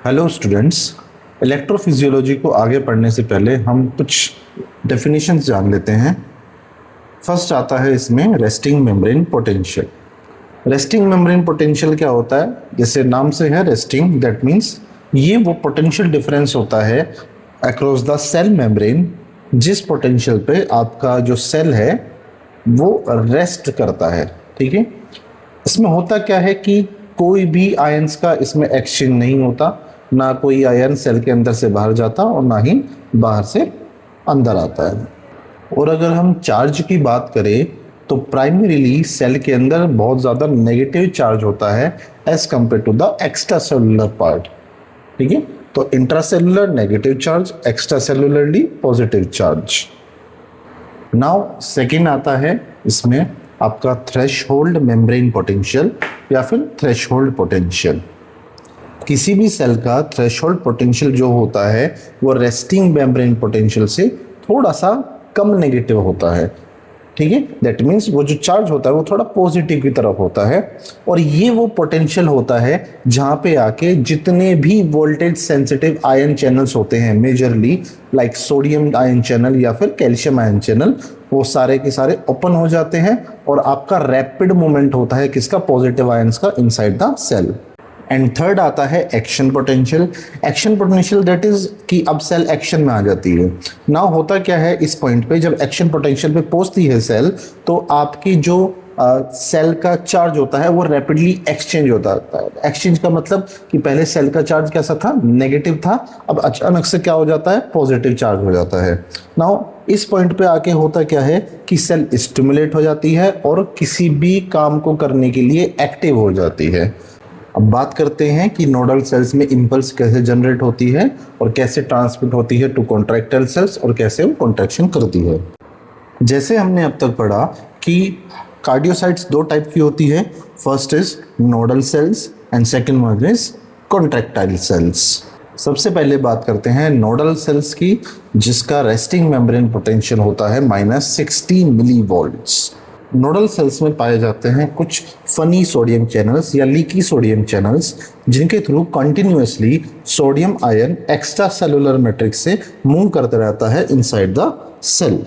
Hello students. Electrophysiology को आगे पढ़ने से पहले हम कुछ डेफिनेशंस जान लेते हैं। फर्स्ट आता है इसमें resting membrane potential. Resting membrane potential क्या होता है? जैसे नाम से है रेस्टिंग, दैट मीन्स ये वो पोटेंशियल डिफरेंस होता है अक्रॉस द सेल मेम्ब्रेन, जिस पोटेंशियल पे आपका जो सेल है वो रेस्ट करता है। ठीक है, इसमें होता क्या है कि कोई भी आयंस का इसमें एक्सचेंज नहीं होता, ना कोई आयन सेल के अंदर से बाहर जाता और ना ही बाहर से अंदर आता है। और अगर हम चार्ज की बात करें तो प्राइमरीली सेल के अंदर बहुत ज़्यादा नेगेटिव चार्ज होता है as compare to the extra cellular part. ठीक है, तो intracellular negative charge, extra cellularly positive charge. Now second आता है इसमें आपका थ्रेशहोल्ड मेम्ब्रेन पोटेंशियल या फिर थ्रेशहोल्ड पोटेंशियल। किसी भी सेल का थ्रेशहोल्ड पोटेंशियल जो होता है वो रेस्टिंग मेम्ब्रेन पोटेंशियल से थोड़ा सा कम नेगेटिव होता है। ठीक है, दैट मीन्स वो जो चार्ज होता है वो थोड़ा पॉजिटिव की तरफ होता है, और ये वो पोटेंशियल होता है जहाँ पे आके जितने भी वोल्टेज सेंसिटिव आयन चैनल्स होते हैं, majorly like sodium ion channel या फिर कैल्शियम आयन चैनल, वो सारे के सारे ओपन हो जाते हैं और आपका रैपिड मूवमेंट होता है किसका? पॉजिटिव आयंस का inside the cell. And third आता है action potential. Action potential that is कि अब सेल एक्शन में आ जाती है। नाउ होता क्या है इस पॉइंट पे, जब एक्शन पोटेंशियल पे पहुंचती है सेल, तो आपकी जो सेल का चार्ज होता है वो रैपिडली एक्सचेंज होता है। एक्सचेंज का मतलब कि पहले सेल का चार्ज कैसा था? नेगेटिव था, अब अचानक से क्या हो जाता है? पॉजिटिव चार्ज हो जाता है। नाउ इस पॉइंट पे आके होता क्या है कि सेल स्टिमुलेट हो जाती है और किसी भी काम को करने के लिए एक्टिव हो जाती है। अब बात करते हैं कि नोडल सेल्स में इंपल्स कैसे जनरेट होती है और कैसे ट्रांसमिट होती है टू कॉन्ट्रैक्टाइल सेल्स और कैसे वो कॉन्ट्रैक्शन करती है। जैसे हमने अब तक पढ़ा कि कार्डियोसाइट्स दो टाइप की होती है, first is nodal cells and second one is contractile cells. सबसे पहले बात करते हैं नोडल सेल्स की, जिसका रेस्टिंग मेम्ब्रेन पोटेंशियल होता है -60 मिलीवोल्ट्स। नोडल सेल्स में पाए जाते हैं कुछ फनी सोडियम चैनल्स या लीकी सोडियम चैनल्स, जिनके through continuously sodium ion extra cellular matrix से मूव करते रहता है इनसाइड द सेल।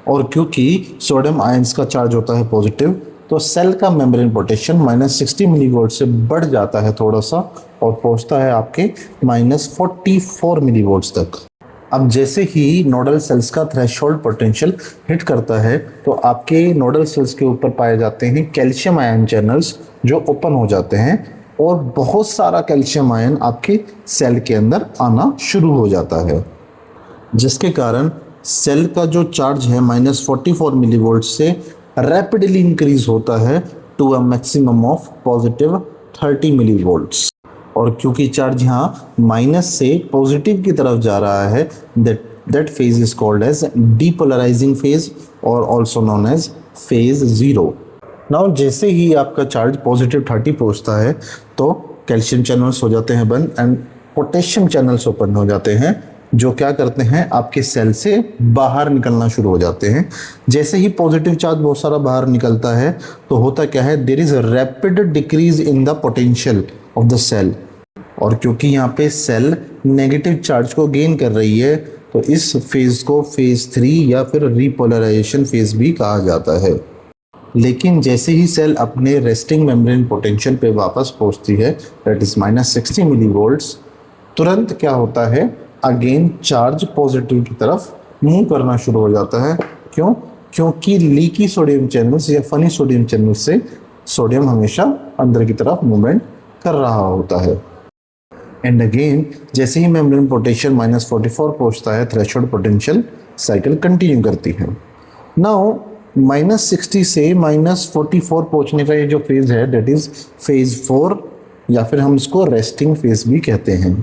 और क्योंकि सोडियम आयंस का चार्ज होता है पॉजिटिव, तो सेल का मेम्ब्रेन पोटेंशियल -60 मिलीवोल्ट से बढ़ जाता है थोड़ा सा और पहुंचता है आपके -44 मिलीवोल्ट तक। अब जैसे ही नोडल सेल्स का थ्रेशहोल्ड पोटेंशियल हिट करता है, तो आपके नोडल सेल्स के ऊपर पाए जाते हैं कैल्शियम आयन चैनल्स जो ओपन हो जाते हैं, और बहुत सारा कैल्शियम आयन आपके सेल के अंदर आना शुरू हो जाता है, जिसके कारण सेल का जो चार्ज है -44 मिलीवोल्ट से रैपिडली इंक्रीज होता है टू अ मैक्सिमम ऑफ +30 मिलीवोल्ट्स। और क्योंकि चार्ज यहाँ माइनस से पॉजिटिव की तरफ जा रहा है, that phase is called as depolarizing phase और also known as phase 0। Now जैसे ही आपका चार्ज +30 पहुँचता है तो कैल्शियम चैनल्स हो जाते हैं बंद एंड पोटेशियम चैनल्स ओपन हो जाते हैं, जो क्या करते हैं आपके सेल से बाहर निकलना शुरू हो जाते हैं। जैसे ही पॉजिटिव चार्ज बहुत सारा बाहर निकलता है तो होता क्या है, there is a rapid decrease in the potential of the cell. और क्योंकि यहाँ पे सेल नेगेटिव चार्ज को गेन कर रही है, तो इस फेज को फेज 3 या फिर रिपोलराइजेशन फेज भी कहा जाता है। लेकिन जैसे ही सेल अपने रेस्टिंग मेम्ब्रेन पोटेंशियल पे वापस पहुँचती है, दैट इज -60 मिलीवोल्ट्स, तुरंत क्या होता है, अगेन चार्ज पॉजिटिव की तरफ मूव करना शुरू हो जाता है। क्यों? क्योंकि लीकी सोडियम चैनल्स या फनी सोडियम चैनल से सोडियम हमेशा अंदर की तरफ मूवमेंट कर रहा होता है। एंड अगेन जैसे ही मेम्ब्रेन पोटेंशियल -44 पहुंचता है, थ्रेशोल्ड पोटेंशियल साइकिल कंटिन्यू करती है। नाउ -60 से -44 पहुंचने का ये जो फेज है, दैट इज फेज 4 या फिर हम इसको रेस्टिंग फेज भी कहते हैं।